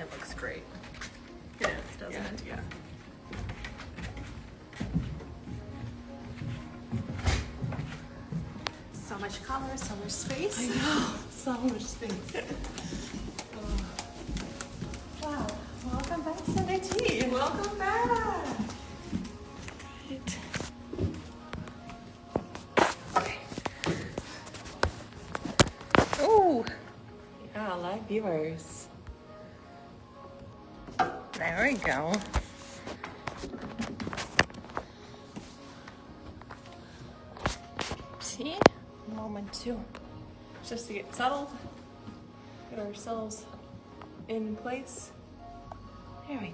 It looks great. It is, doesn't it? Yeah. So much color, so much space. I know, so much space. Wow. Welcome back, Sunday Tea. Welcome back. Right. Okay. Oh, yeah, live viewers. There we go. See? Moment too. Just to get settled. Get ourselves in place. There we go.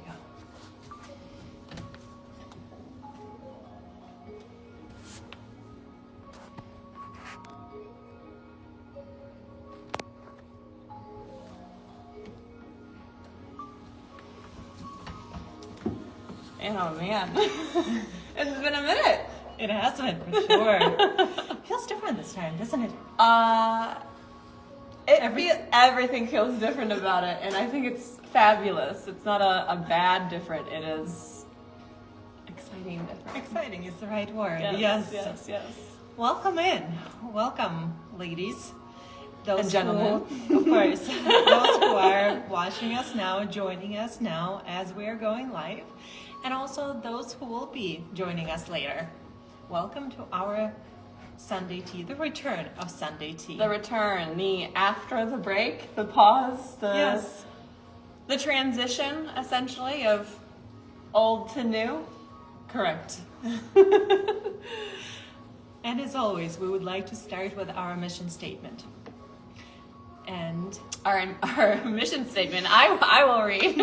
Oh man, it's been a minute. It has been, for sure. Feels different this time, doesn't it? Everything feels different about it, and I think it's fabulous. It's not a bad different. It is exciting different. Exciting is the right word. Yes. Welcome in. Welcome, ladies. Those And gentlemen. Of course. Those who are watching us now, joining us now as we are going live, and also those who will be joining us later. Welcome to our Sunday Tea, the return of Sunday Tea. The return, the after the break, the pause, Yes. the transition, essentially, of old to new. Correct. And as always, we would like to start with our mission statement. And Our mission statement, I will read,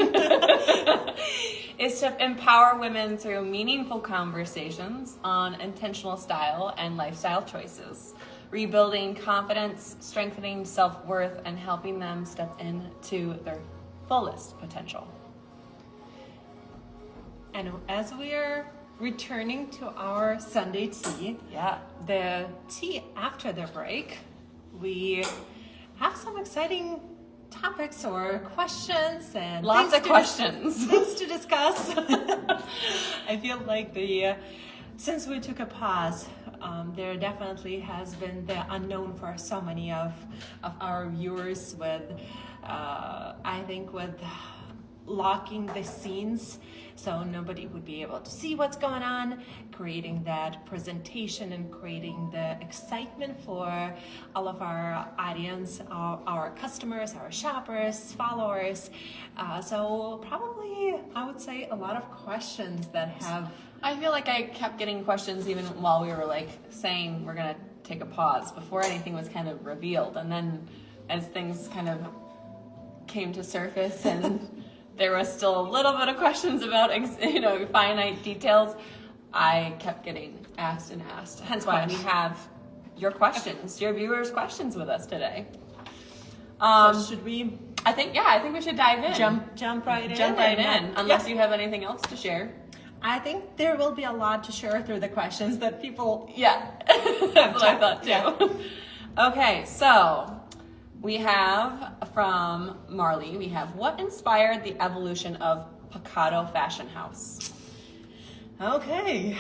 is to empower women through meaningful conversations on intentional style and lifestyle choices, rebuilding confidence, strengthening self-worth, and helping them step into their fullest potential. And as we are returning to our Sunday tea, the tea after the break, we have some exciting topics or questions and Lots of questions. Things to discuss. I feel like since we took a pause, there definitely has been the unknown for so many of our viewers with, I think with locking the scenes so nobody would be able to see what's going on, creating that presentation and creating the excitement for all of our audience, our customers, our shoppers, followers. So probably I would say a lot of questions that have... I feel like I kept getting questions even while we were like saying we're gonna take a pause before anything was kind of revealed, and then as things kind of came to surface and there was still a little bit of questions about finite details, I kept getting asked and asked. Hence why we have your questions, your viewers' questions with us today. So should we? I think we should dive in. Jump right in. Jump right in. Unless you have anything else to share. I think there will be a lot to share through the questions that people... Yeah, that's what I thought too. Yeah. Okay, so we have from Marley, we have what inspired the evolution of PECADO Fashion House? Okay.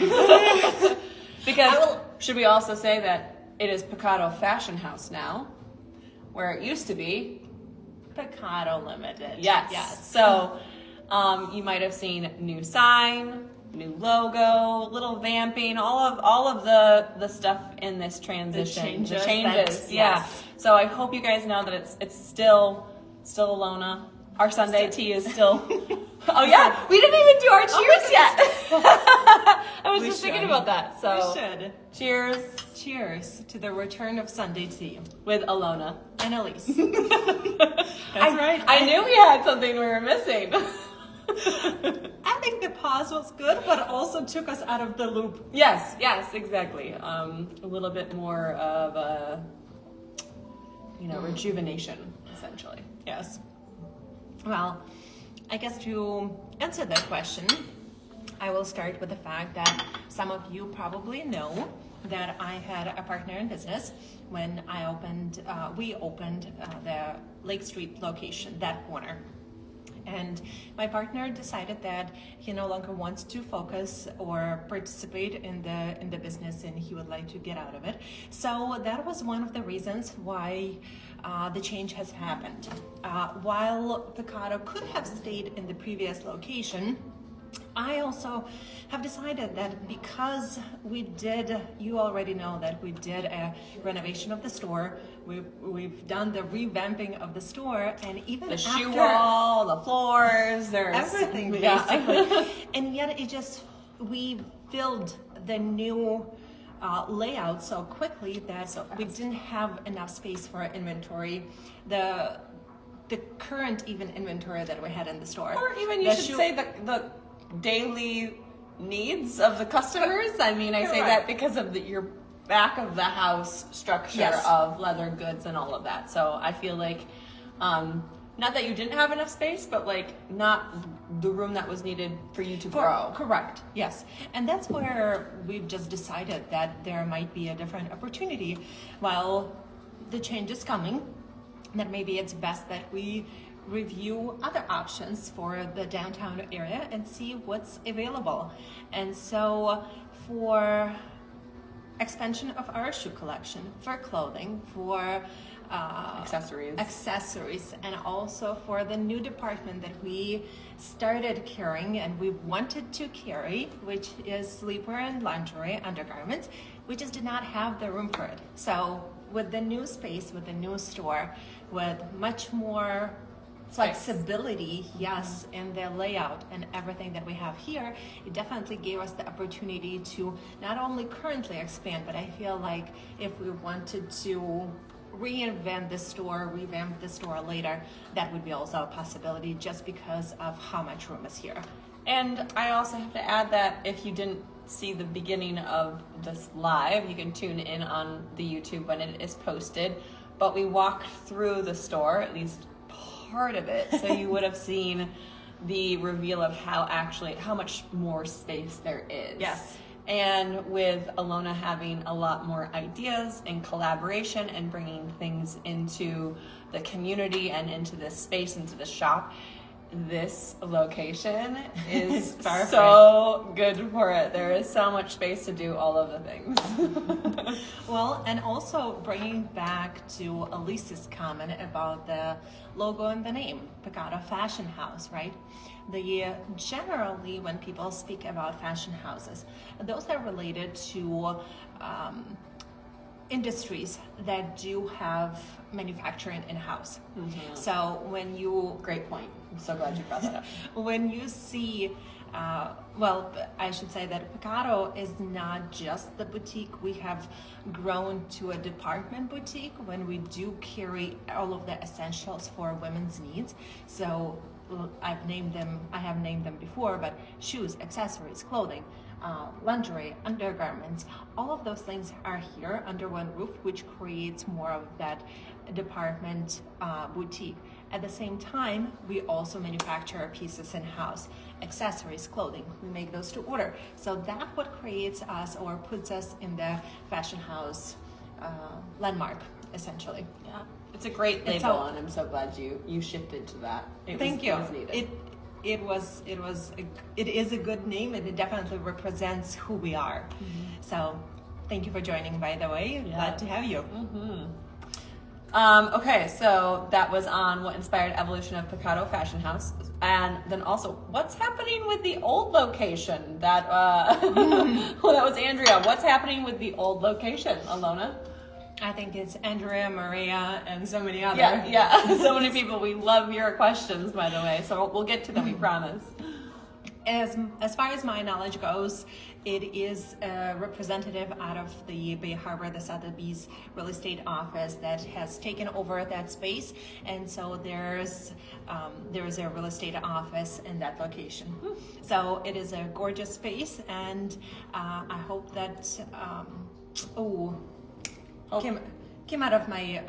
Because should we also say that it is PECADO Fashion House now, where it used to be PECADO Limited. Yes. So you might have seen new sign, new logo, little vamping, all of the stuff in this transition. The changes. Yes. So I hope you guys know that it's still Alona. Our Sunday tea is still. Oh yeah, we didn't even do our cheers yet. I was just thinking about that. So we should. Cheers to the return of Sunday tea with Alona and Aleece. That's right. I knew we had something we were missing. I think the pause was good, but also took us out of the loop. Yes, exactly. A little bit more of a, rejuvenation, essentially. Yes. Well, I guess to answer that question, I will start with the fact that some of you probably know that I had a partner in business when we opened the Lake Street location, that corner. And my partner decided that he no longer wants to focus or participate in the business, and he would like to get out of it. So that was one of the reasons why the change has happened. While PECADO could have stayed in the previous location, I also have decided that because you already know that we did a renovation of the store, we've done the revamping of the store, and even The after shoe wall, the floors, there's everything yeah. basically, and yet we filled the new layout so quickly that we didn't have enough space for our inventory. The current even inventory that we had in the store, Or even you should say the daily needs of the customers. I mean, I say that because of your back of the house structure Yes. of leather goods and all of that. So I feel like, not that you didn't have enough space, but like not the room that was needed for you to grow. Correct, yes. And that's where we've just decided that there might be a different opportunity while the change is coming, that maybe it's best that we review other options for the downtown area and see what's available. And so for expansion of our shoe collection, for clothing, for accessories, and also for the new department that we started carrying and we wanted to carry, which is sleepwear and lingerie undergarments. We just did not have the room for it. So with the new space, with the new store, with much more flexibility, yes, in the layout and everything that we have here, it definitely gave us the opportunity to not only currently expand, but I feel like if we wanted to revamp the store later, that would be also a possibility just because of how much room is here. And I also have to add that if you didn't see the beginning of this live, you can tune in on the YouTube when it is posted. But we walked through the store, at least part of it, so you would have seen the reveal of how much more space there is. Yes. And with Alona having a lot more ideas and collaboration and bringing things into the community and into this space, into the shop, this location is so good for it. There is so much space to do all of the things. Well, and also bringing back to Aleece's comment about the logo and the name, PECADO Fashion House, right? Generally, when people speak about fashion houses, those are related to industries that do have manufacturing in-house. Mm-hmm. So when you... Great point. I'm so glad you brought that up. When you see, well, I should say that PECADO is not just the boutique. We have grown to a department boutique when we do carry all of the essentials for women's needs. So I have named them before, but shoes, accessories, clothing, lingerie, undergarments, all of those things are here under one roof, which creates more of that department boutique. At the same time, we also manufacture our pieces in-house, accessories, clothing. We make those to order. So that's what creates us or puts us in the fashion house landmark, essentially. Yeah, it's a great label, and I'm so glad you shifted to that. Thank you. It is a good name, and it definitely represents who we are. Mm-hmm. So thank you for joining, by the way. Yeah. Glad to have you. Mm-hmm. Okay, so that was on what inspired evolution of PECADO Fashion House, and then also what's happening with the old location that well, that was Andrea. What's happening with the old location, Alona? I think it's Andrea, Maria, and so many others. Yeah, so many people. We love your questions, by the way, so we'll get to them, we promise. As far as my knowledge goes, it is a representative out of the Bay Harbor, the Sotheby's real estate office that has taken over that space, and so there's a real estate office in that location. So it is a gorgeous space, and I hope that came out of my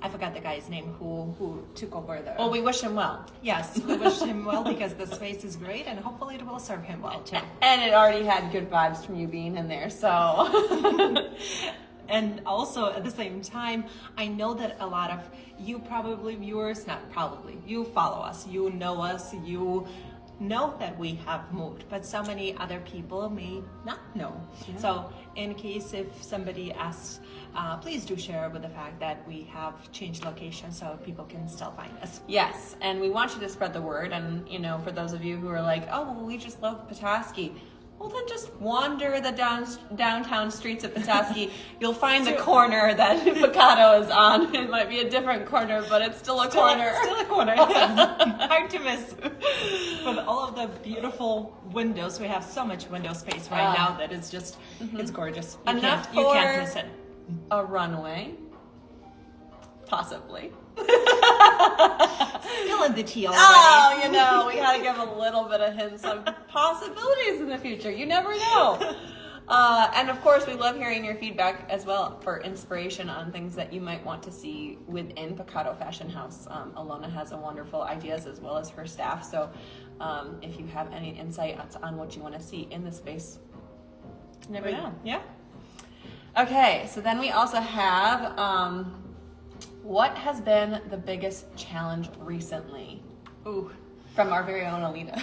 I forgot the guy's name who took over the... Well, we wish him well. Yes, we wish him well because the space is great and hopefully it will serve him well too. And it already had good vibes from you being in there, so... And also at the same time, I know that a lot of you probably viewers, not probably, you follow us, you know that we have moved, but so many other people may not know. Yeah. So in case if somebody asks, please do share with the fact that we have changed location so people can still find us. Yes, and we want you to spread the word. And for those of you who are like, oh, well, we just love Petoskey. Well, then just wander the downtown streets of Petoskey. You'll find the corner that PECADO is on. It might be a different corner, but it's still a corner. Still a corner. Hard to miss. With all of the beautiful windows, we have so much window space right now that it's just, it's gorgeous. You can't miss it. A runway, possibly. Still in the tea already. Oh, we gotta give a little bit of hints of possibilities in the future. You never know. And of course, we love hearing your feedback as well for inspiration on things that you might want to see within PECADO Fashion House. Alona has wonderful ideas as well as her staff. So if you have any insight on what you want to see in the space, never know. Yeah. Okay, so then we also have what has been the biggest challenge recently? Ooh, from our very own Alina.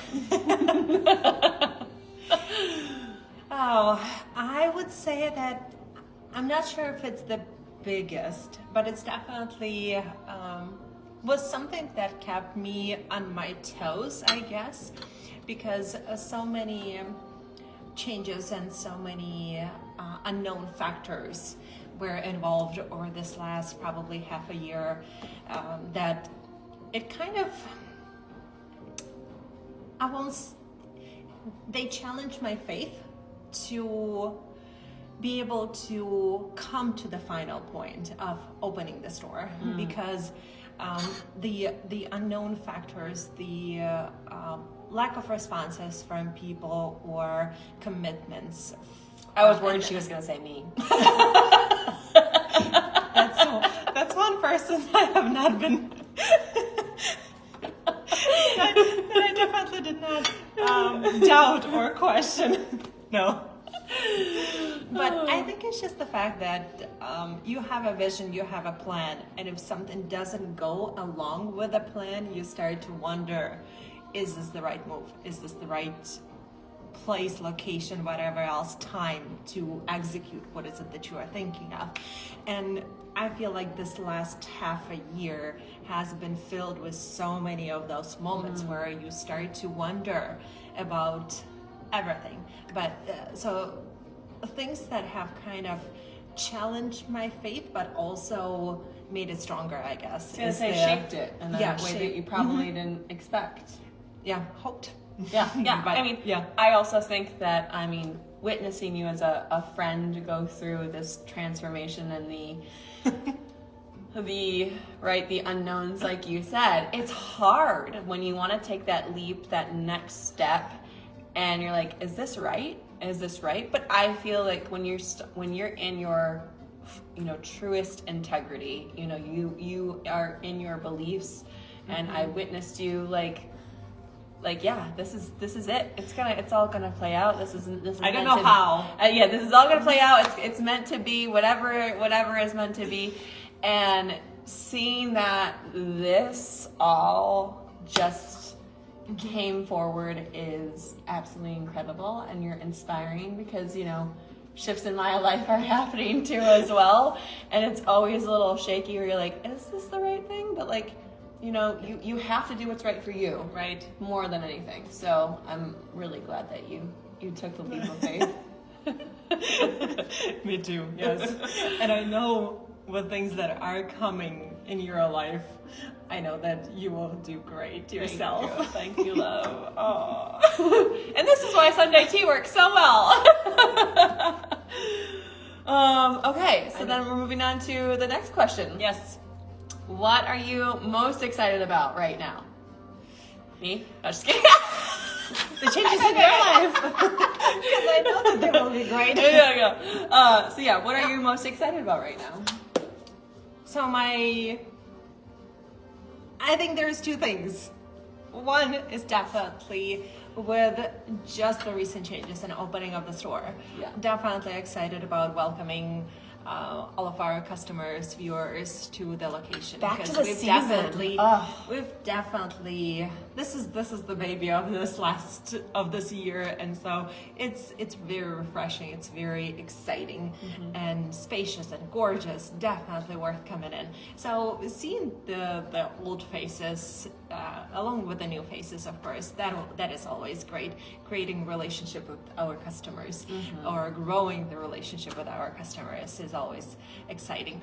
Oh, I would say that I'm not sure if it's the biggest, but it's definitely was something that kept me on my toes, I guess, because so many changes and so many unknown factors were involved over this last probably half a year, that it kind of, they challenged my faith to be able to come to the final point of opening the store, because the unknown factors, the lack of responses from people or commitments. I was worried she was going to say me. That's one person I have not been. that I definitely did not doubt or question. No. But I think it's just the fact that you have a vision, you have a plan, and if something doesn't go along with the plan, you start to wonder, is this the right move? Is this the right place, location, whatever else, time to execute what is it that you are thinking of? And I feel like this last half a year has been filled with so many of those moments where you start to wonder about everything. But so things that have kind of challenged my faith, but also made it stronger, I guess. Shaped it in a way that you probably didn't expect. Yeah, hoped. Yeah. But, I also think that, witnessing you as a friend go through this transformation and the unknowns, like you said, it's hard when you want to take that leap, that next step, and you're like, is this right? Is this right? But I feel like when you're in your truest integrity, you are in your beliefs, and I witnessed you like yeah, this is it. It's all gonna play out. This is I don't know how. This is all gonna play out. It's meant to be. Whatever is meant to be, and seeing that this all just came forward is absolutely incredible, and you're inspiring because shifts in my life are happening too as well, and it's always a little shaky where you're like, is this the right thing? But you have to do what's right for you, right? More than anything. So I'm really glad that you took the leap of faith. Me too, yes. And I know with things that are coming in your life, I know that you will do great yourself. Thank you, love. Oh. And this is why Sunday tea works so well. Okay, so then we're moving on to the next question. Yes. What are you most excited about right now? Me? No, just kidding. The changes in your life. Because I know that they will be great. Yeah. What are you most excited about right now? So I think there's two things. One is definitely with just the recent changes and opening of the store. Yeah. Definitely excited about welcoming all of our customers, viewers to the location. Back because to the we've season. Definitely this is the baby of this year, and so it's very refreshing. It's very exciting and spacious and gorgeous. Definitely worth coming in. So seeing the old faces along with the new faces, of course, that is always great. Creating relationship with our customers or growing the relationship with our customers is always exciting.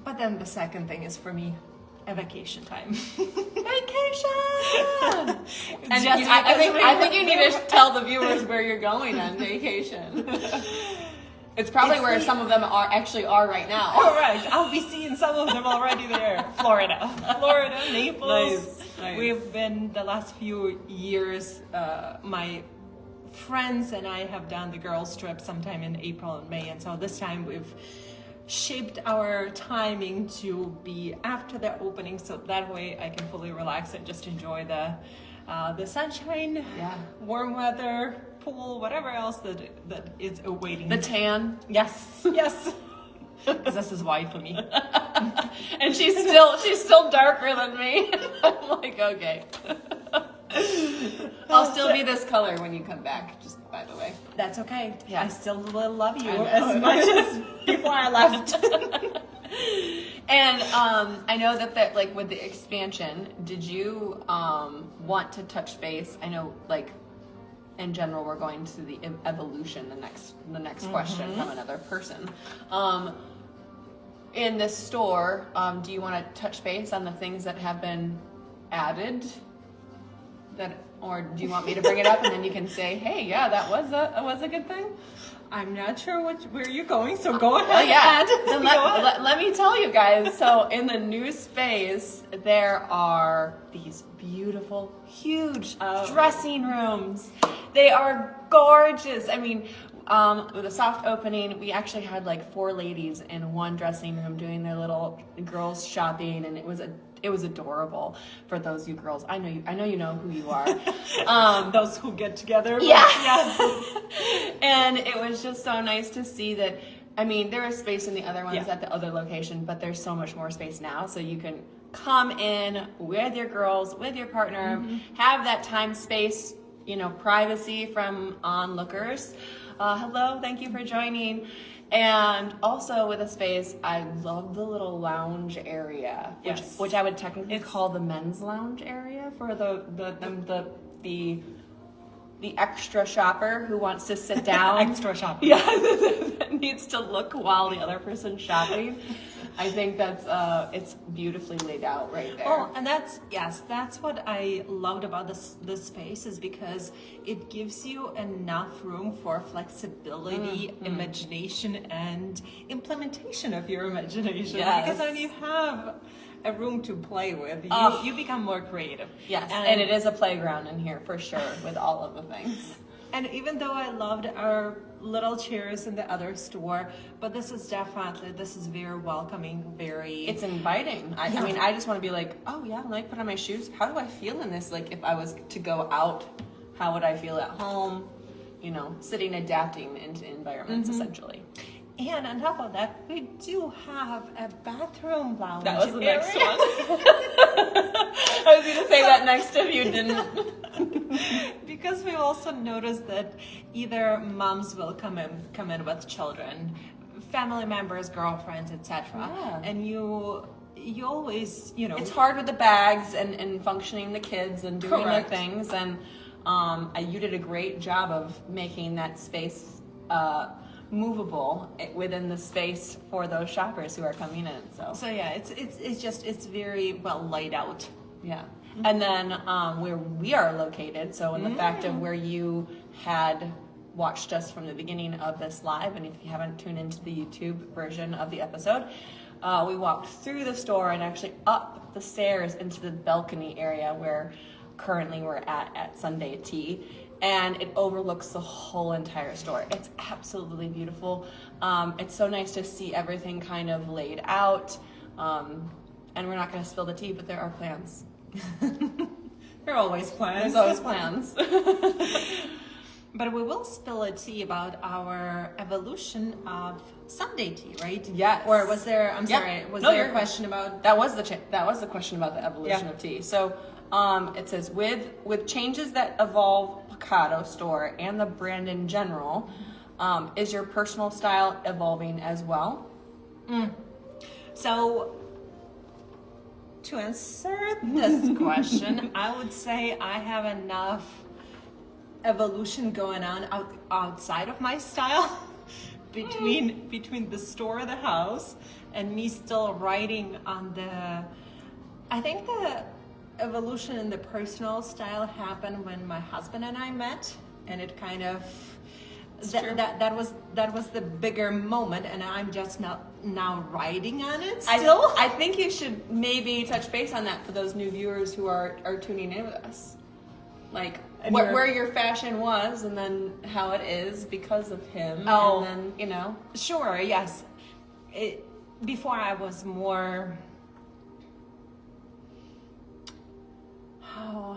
But then the second thing is for me, a vacation time. Vacation! And Just I think you need to tell the viewers where you're going on vacation. It's probably where some of them are right now. Correct. I'll be seeing some of them already there. Florida, Naples. Nice. We've been the last few years, my friends and I have done the girls trip sometime in April and May, and so this time we've shaped our timing to be after the opening, so that way I can fully relax and just enjoy the sunshine, warm weather, pool, whatever else that is awaiting. The tan. Yes. Because this is white for me. And she's still darker than me. I'm like, okay. I'll still be this color when you come back, just by the way. That's okay. Yeah. I still love you I as much as before I left. And I know that like with the expansion, did you want to touch base? I know like in general we're going to the evolution, the next question from another person. In this store, do you want to touch base on the things that have been added? Or do you want me to bring it up and then you can say, hey, yeah, that was a good thing? I'm not sure where you're going, so go ahead. Then let me tell you guys. So in the new space, there are these beautiful, huge dressing rooms. They are gorgeous. I mean, with a soft opening, we actually had like 4 ladies in one dressing room doing their little girls shopping, and it was adorable for those you girls. I know you know who you are. Those who get together. Yeah. And it was just so nice to see that. I mean, there is space in the other ones at the other location, but there's so much more space now, so you can come in with your girls, with your partner, have that time, space, privacy from onlookers. Hello, thank you for joining. And also with a space, I love the little lounge area, which I would technically call the men's lounge area for the extra shopper who wants to sit down. Extra shopper. Yeah, that needs to look while the other person's shopping. I think that's it's beautifully laid out right there. Oh, and that's what I loved about this space, is because it gives you enough room for flexibility, imagination, and implementation of your imagination. Yes. Because when you have a room to play with, you become more creative. Yes, and it is a playground in here for sure with all of the things. And even though I loved our little chairs in the other store, but this is very welcoming, it's inviting. I mean, I just want to be like, oh yeah, let me put on my shoes. How do I feel in this? Like if I was to go out, how would I feel at home? Sitting, adapting into environments essentially. And on top of that, we do have a bathroom lounge. That was the next one. I was going to say that next if you didn't. Because we also noticed that either moms will come in with children, family members, girlfriends, etc. Yeah. And you always, it's hard with the bags and functioning the kids and doing Correct. their things. And you did a great job of making that space movable within the space for those shoppers who are coming in. So yeah, it's very well laid out. Yeah. And then where we are located, so in the fact of where you had watched us from the beginning of this live, and if you haven't tuned into the YouTube version of the episode, we walked through the store and actually up the stairs into the balcony area where currently we're at Sunday Tea, and it overlooks the whole entire store. It's absolutely beautiful. It's so nice to see everything kind of laid out, and we're not going to spill the tea, but there are plans. There are always plans. There's always plans. But we will spill a tea about our evolution of Sunday tea, right? Yes. Or was there? I'm Yeah. sorry. Was No, there a you're- question about? That was the question about the evolution Yeah. of tea. So it says with changes that evolve PECADO store and the brand in general, is your personal style evolving as well? So, to answer this question, I would say I have enough evolution going on outside of my style between the store, the house, and me still writing on the. I think the evolution in the personal style happened when my husband and I met, and it kind of. That was the bigger moment, and I'm just now writing on it still. I think you should maybe touch base on that for those new viewers who are tuning in with us. Like where your fashion was, and then how it is because of him. Oh. And then, Sure, yes. Before I was more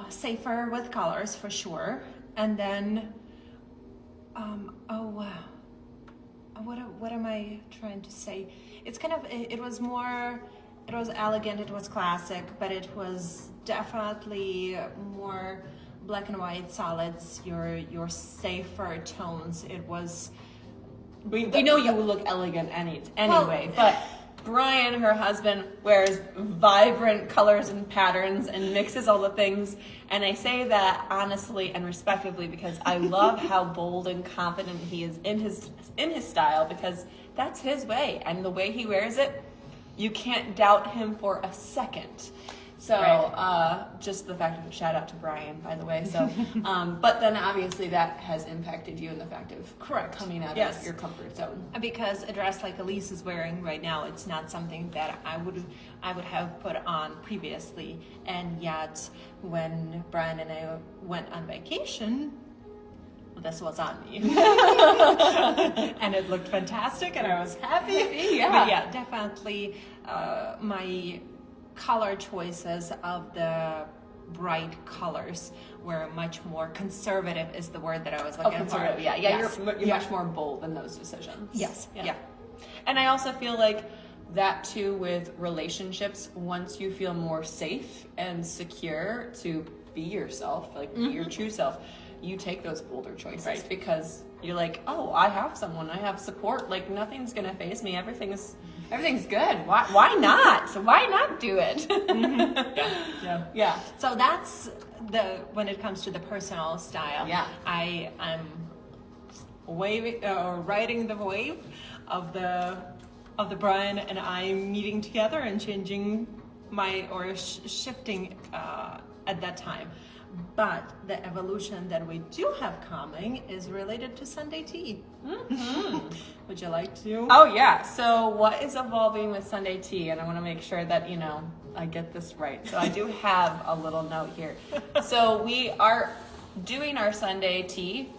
safer with colors for sure, and then what am I trying to say? It's kind of it was elegant, it was classic, but it was definitely more black and white solids, your safer tones. It was. we know you will look elegant anyway, but Brian, her husband, wears vibrant colors and patterns and mixes all the things. And I say that honestly and respectively because I love how bold and confident he is in his style, because that's his way, and the way he wears it, you can't doubt him for a second. So Right. just the fact of shout out to Brian, by the way. So, but then obviously that has impacted you in the fact of coming out Yes. of your comfort zone. Because a dress like Aleece is wearing right now, it's not something that I would have put on previously. And yet, when Brian and I went on vacation, this was on me, and it looked fantastic, and I was happy. Yeah. But yeah, definitely my color choices of the bright colors were much more conservative, is the word that I was looking for. Conservative. Yeah, Yes. you're much more bold in those decisions. Yes. Yeah. And I also feel like that too with relationships, once you feel more safe and secure to be yourself, like be your true self, you take those bolder choices because you're like, oh, I have someone, I have support, like nothing's gonna faze me, everything's good. Why not? So why not do it? Yeah. So that's when it comes to the personal style. Yeah. I'm waving or riding the wave of the Brian and I meeting together and changing shifting at that time. But the evolution that we do have coming is related to Sunday tea. Mm-hmm. Would you like to? Oh yeah. So what is evolving with Sunday tea? And I want to make sure that I get this right. So I do have a little note here. So we are doing our Sunday tea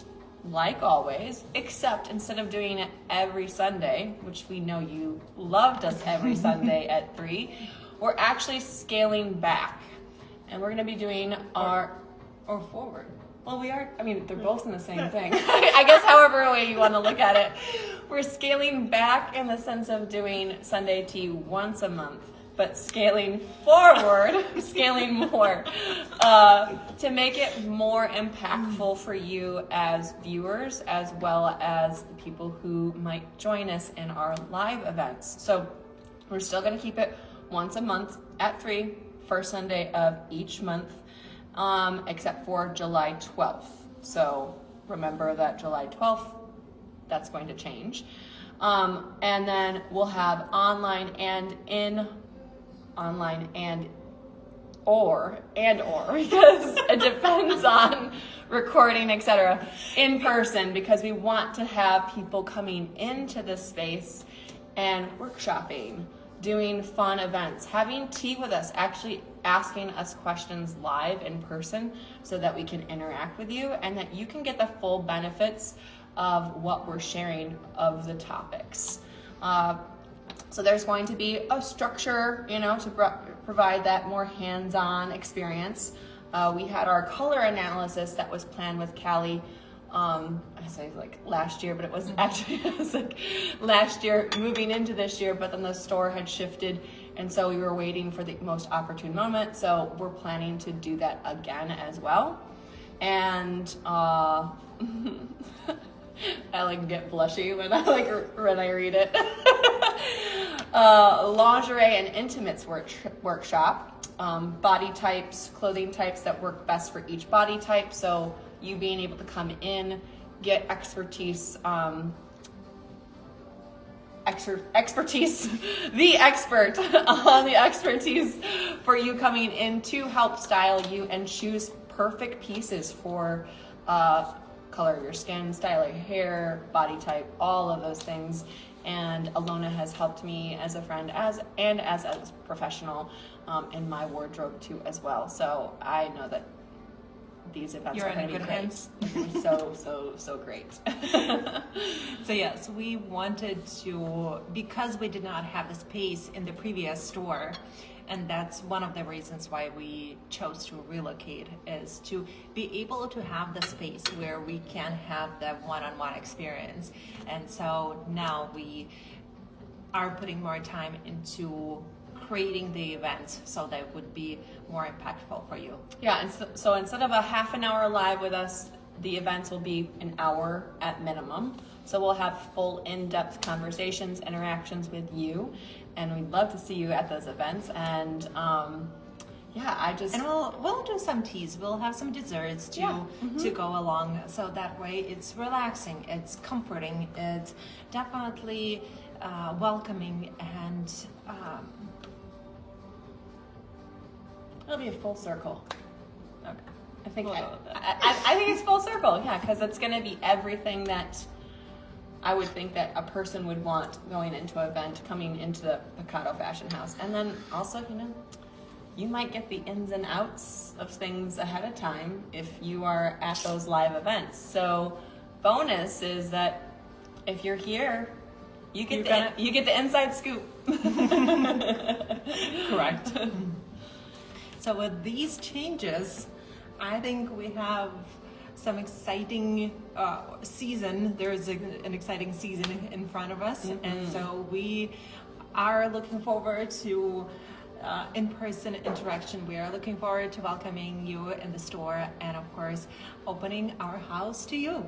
like always, except instead of doing it every Sunday, which we know you loved us every Sunday at 3, we're actually scaling back. And we're going to be doing or forward. Well, we are, they're both in the same thing. I guess however way you want to look at it. We're scaling back in the sense of doing Sunday tea once a month, but scaling forward, scaling more, to make it more impactful for you as viewers, as well as the people who might join us in our live events. So we're still going to keep it once a month at 3, first Sunday of each month, except for July 12th. So remember that July 12th, that's going to change. And then we'll have online and or because it depends on recording, etc., in person, because we want to have people coming into this space and workshopping, doing fun events, having tea with us, actually asking us questions live in person so that we can interact with you and that you can get the full benefits of what we're sharing of the topics. So there's going to be a structure, to provide that more hands-on experience. We had our color analysis that was planned with Callie I say like last year, but it was actually it was like last year moving into this year, but then the store had shifted, and so we were waiting for the most opportune moment. So we're planning to do that again as well. And I like get blushy when I read it. Lingerie and intimates workshop, body types, clothing types that work best for each body type. So you being able to come in, get expertise, expertise, the expert on the expertise for you coming in to help style you and choose perfect pieces for color of your skin, style of your hair, body type, all of those things. And Alona has helped me as a friend as a professional in my wardrobe too as well. So I know that these events are going to be great. So great. So yes, we wanted to, because we did not have the space in the previous store, and that's one of the reasons why we chose to relocate, is to be able to have the space where we can have the one-on-one experience. And so now we are putting more time into creating the events so that it would be more impactful for you. Yeah, and so instead of a half an hour live with us, the events will be an hour at minimum. So we'll have full in-depth conversations, interactions with you, and we'd love to see you at those events. And and we'll do some teas. We'll have some desserts to go along, so that way it's relaxing, it's comforting, it's definitely welcoming, and it'll be a full circle. Okay. I think We'll go with that. I think it's full circle, yeah, because it's going to be everything that I would think that a person would want going into an event, coming into the PECADO Fashion House. And then also, you might get the ins and outs of things ahead of time if you are at those live events. So bonus is that if you're here, you get the inside scoop. Correct. So with these changes, I think we have some exciting season. There's an exciting season in front of us, and so we are looking forward to in-person interaction. We are looking forward to welcoming you in the store, and of course, opening our house to you.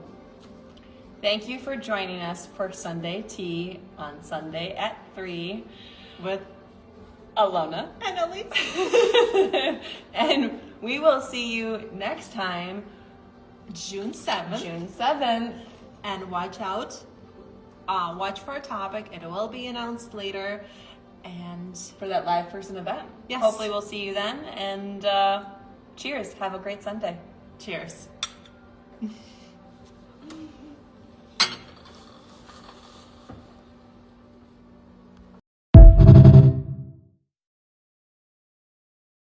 Thank you for joining us for Sunday Tea on Sunday at 3 with Alona And Aleece. and we will see you next time, June 7th. June 7th. And watch out. Watch for a topic. It will be announced later. And For that live person event. Yes. Hopefully we'll see you then. And cheers. Have a great Sunday. cheers.